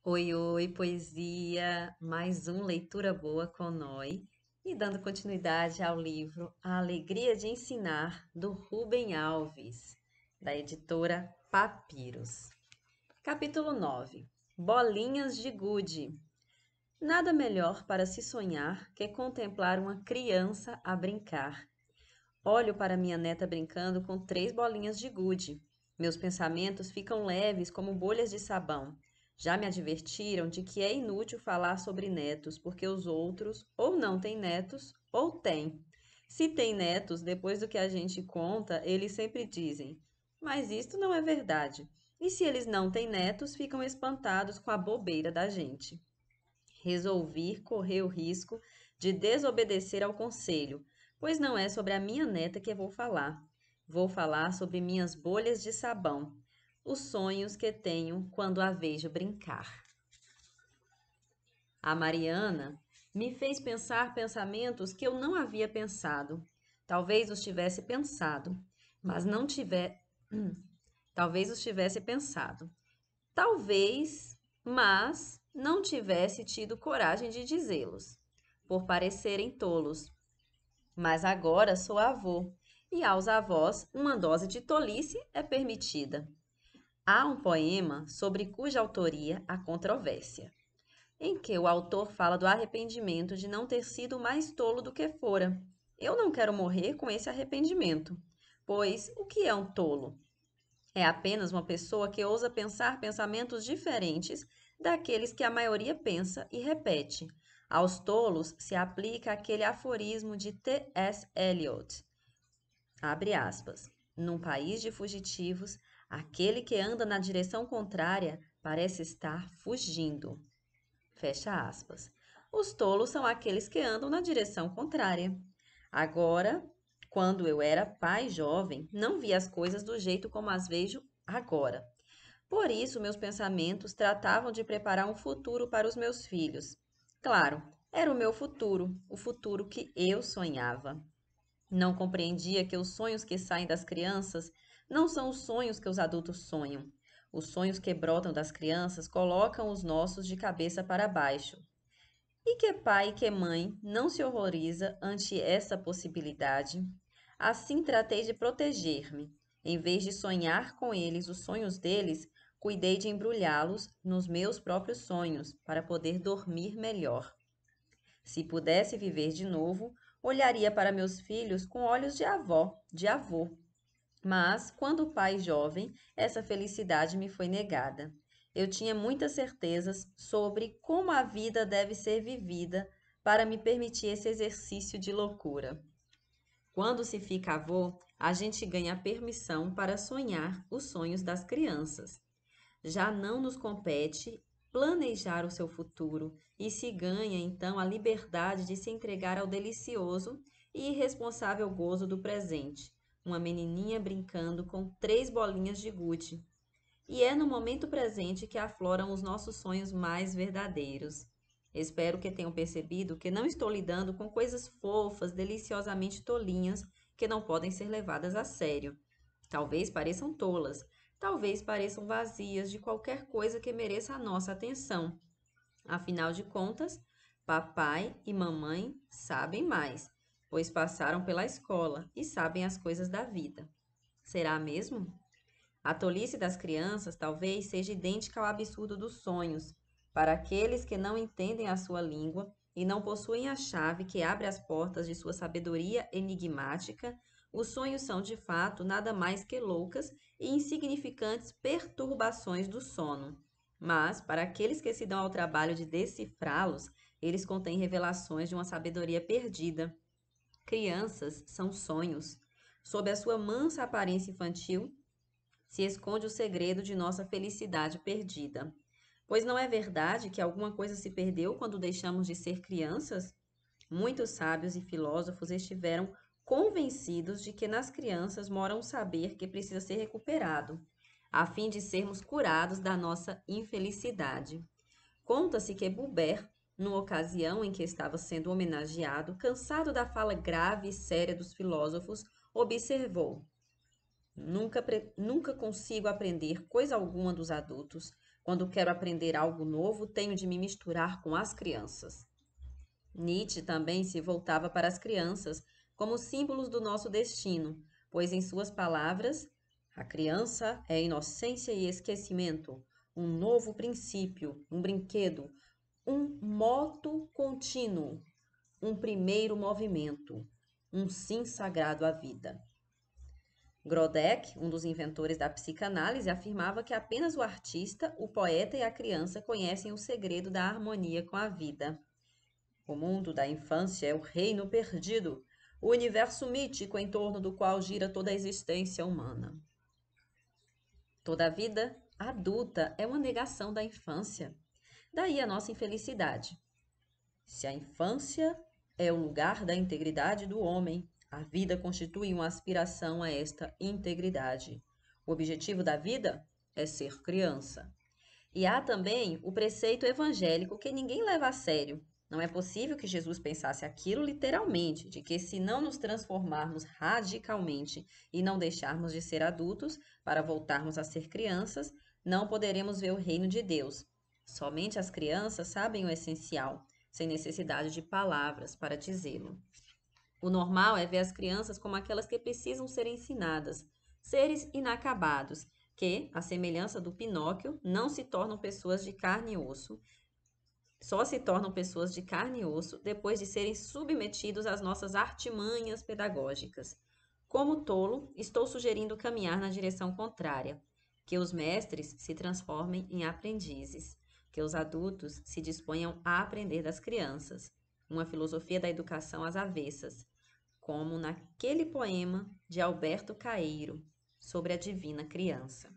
Oi, oi, poesia! Mais um Leitura Boa com Noi. E dando continuidade ao livro A Alegria de Ensinar, do Rubem Alves, da editora Papiros. Capítulo 9. Bolinhas de gude. Nada melhor para se sonhar que contemplar uma criança a brincar. Olho para minha neta brincando com 3 bolinhas de gude. Meus pensamentos ficam leves como bolhas de sabão. Já me advertiram de que é inútil falar sobre netos, porque os outros ou não têm netos ou têm. Se têm netos, depois do que a gente conta, eles sempre dizem: Mas isto não é verdade. E se eles não têm netos, ficam espantados com a bobeira da gente. Resolvi correr o risco de desobedecer ao conselho, pois não é sobre a minha neta que vou falar. Vou falar sobre minhas bolhas de sabão, os sonhos que tenho quando a vejo brincar. A Mariana me fez pensar pensamentos que eu não havia pensado. Talvez os tivesse pensado, mas não tiver, talvez os tivesse pensado. Talvez, mas não tivesse tido coragem de dizê-los, por parecerem tolos. Mas agora sou avô, e aos avós uma dose de tolice é permitida. Há um poema sobre cuja autoria há controvérsia, em que o autor fala do arrependimento de não ter sido mais tolo do que fora. Eu não quero morrer com esse arrependimento, pois o que é um tolo? É apenas uma pessoa que ousa pensar pensamentos diferentes daqueles que a maioria pensa e repete. Aos tolos se aplica aquele aforismo de T. S. Eliot. Abre aspas. Num país de fugitivos, aquele que anda na direção contrária parece estar fugindo. Fecha aspas. Os tolos são aqueles que andam na direção contrária. Agora, quando eu era pai jovem, não via as coisas do jeito como as vejo agora. Por isso, meus pensamentos tratavam de preparar um futuro para os meus filhos. Claro, era o meu futuro, o futuro que eu sonhava. Não compreendia que os sonhos que saem das crianças não são os sonhos que os adultos sonham. Os sonhos que brotam das crianças colocam os nossos de cabeça para baixo. E que pai e que mãe não se horroriza ante essa possibilidade? Assim tratei de proteger-me. Em vez de sonhar com eles os sonhos deles, cuidei de embrulhá-los nos meus próprios sonhos, para poder dormir melhor. Se pudesse viver de novo, olharia para meus filhos com olhos de avó, de avô. Mas, quando pai jovem, essa felicidade me foi negada. Eu tinha muitas certezas sobre como a vida deve ser vivida para me permitir esse exercício de loucura. Quando se fica avô, a gente ganha permissão para sonhar os sonhos das crianças. Já não nos compete planejar o seu futuro e se ganha então a liberdade de se entregar ao delicioso e irresponsável gozo do presente. Uma menininha brincando com 3 bolinhas de gude. E é no momento presente que afloram os nossos sonhos mais verdadeiros. Espero que tenham percebido que não estou lidando com coisas fofas, deliciosamente tolinhas, que não podem ser levadas a sério. Talvez pareçam tolas, talvez pareçam vazias de qualquer coisa que mereça a nossa atenção. Afinal de contas, papai e mamãe sabem mais, pois passaram pela escola e sabem as coisas da vida. Será mesmo? A tolice das crianças talvez seja idêntica ao absurdo dos sonhos. Para aqueles que não entendem a sua língua e não possuem a chave que abre as portas de sua sabedoria enigmática, os sonhos são de fato nada mais que loucas e insignificantes perturbações do sono. Mas, para aqueles que se dão ao trabalho de decifrá-los, eles contêm revelações de uma sabedoria perdida. Crianças são sonhos. Sob a sua mansa aparência infantil, se esconde o segredo de nossa felicidade perdida. Pois não é verdade que alguma coisa se perdeu quando deixamos de ser crianças? Muitos sábios e filósofos estiveram convencidos de que nas crianças mora um saber que precisa ser recuperado, a fim de sermos curados da nossa infelicidade. Conta-se que Buber, numa ocasião em que estava sendo homenageado, cansado da fala grave e séria dos filósofos, observou: nunca consigo aprender coisa alguma dos adultos. Quando quero aprender algo novo, tenho de me misturar com as crianças. Nietzsche também se voltava para as crianças como símbolos do nosso destino, pois, em suas palavras, a criança é inocência e esquecimento, um novo princípio, um brinquedo, um moto contínuo, um primeiro movimento, um sim sagrado à vida. Grodeck, um dos inventores da psicanálise, afirmava que apenas o artista, o poeta e a criança conhecem o segredo da harmonia com a vida. O mundo da infância é o reino perdido, o universo mítico em torno do qual gira toda a existência humana. Toda a vida adulta é uma negação da infância. Daí a nossa infelicidade. Se a infância é o lugar da integridade do homem, a vida constitui uma aspiração a esta integridade. O objetivo da vida é ser criança. E há também o preceito evangélico que ninguém leva a sério. Não é possível que Jesus pensasse aquilo literalmente, de que se não nos transformarmos radicalmente e não deixarmos de ser adultos para voltarmos a ser crianças, não poderemos ver o reino de Deus. Somente as crianças sabem o essencial, sem necessidade de palavras para dizê-lo. O normal é ver as crianças como aquelas que precisam ser ensinadas, seres inacabados, que, à semelhança do Pinóquio, não se tornam pessoas de carne e osso, só se tornam pessoas de carne e osso depois de serem submetidos às nossas artimanhas pedagógicas. Como tolo, estou sugerindo caminhar na direção contrária, que os mestres se transformem em aprendizes, que os adultos se disponham a aprender das crianças, uma filosofia da educação às avessas, como naquele poema de Alberto Caeiro sobre a divina criança.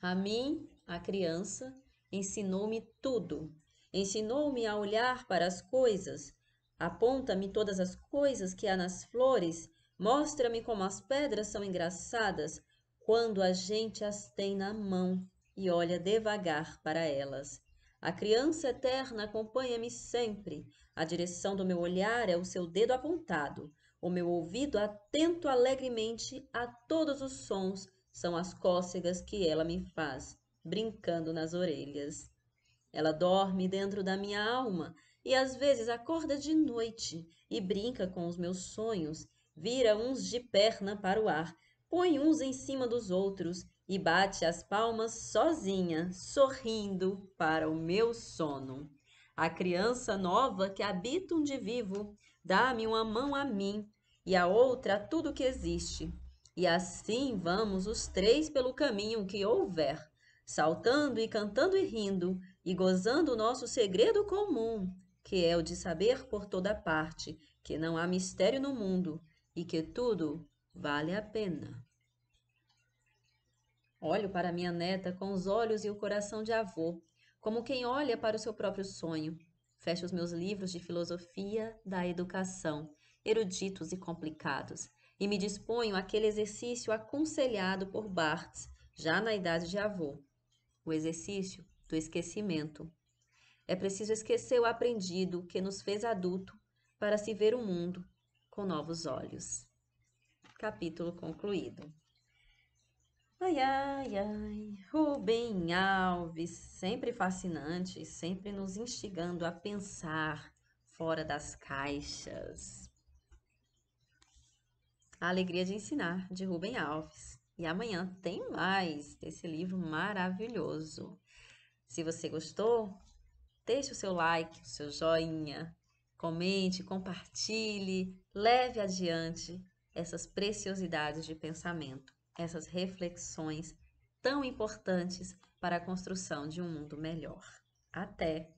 A mim, a criança, ensinou-me tudo. Ensinou-me a olhar para as coisas. Aponta-me todas as coisas que há nas flores. Mostra-me como as pedras são engraçadas quando a gente as tem na mão e olha devagar para elas. A criança eterna acompanha-me sempre. A direção do meu olhar é o seu dedo apontado. O meu ouvido atento alegremente a todos os sons são as cócegas que ela me faz, brincando nas orelhas. Ela dorme dentro da minha alma e às vezes acorda de noite e brinca com os meus sonhos, vira uns de perna para o ar, põe uns em cima dos outros e bate as palmas sozinha, sorrindo para o meu sono. A criança nova que habita onde vivo, dá-me uma mão a mim e a outra a tudo que existe. E assim vamos os três pelo caminho que houver, saltando e cantando e rindo, e gozando o nosso segredo comum, que é o de saber por toda parte que não há mistério no mundo e que tudo vale a pena. Olho para minha neta com os olhos e o coração de avô, como quem olha para o seu próprio sonho. Fecho os meus livros de filosofia da educação, eruditos e complicados, e me disponho àquele exercício aconselhado por Barthes, já na idade de avô, o exercício do esquecimento. É preciso esquecer o aprendido que nos fez adulto para se ver o mundo com novos olhos. Capítulo concluído. Ai, ai, ai, Rubem Alves, sempre fascinante, sempre nos instigando a pensar fora das caixas. A Alegria de Ensinar, de Rubem Alves. E amanhã tem mais desse livro maravilhoso. Se você gostou, deixe o seu like, o seu joinha, comente, compartilhe, leve adiante essas preciosidades de pensamento, essas reflexões tão importantes para a construção de um mundo melhor. Até!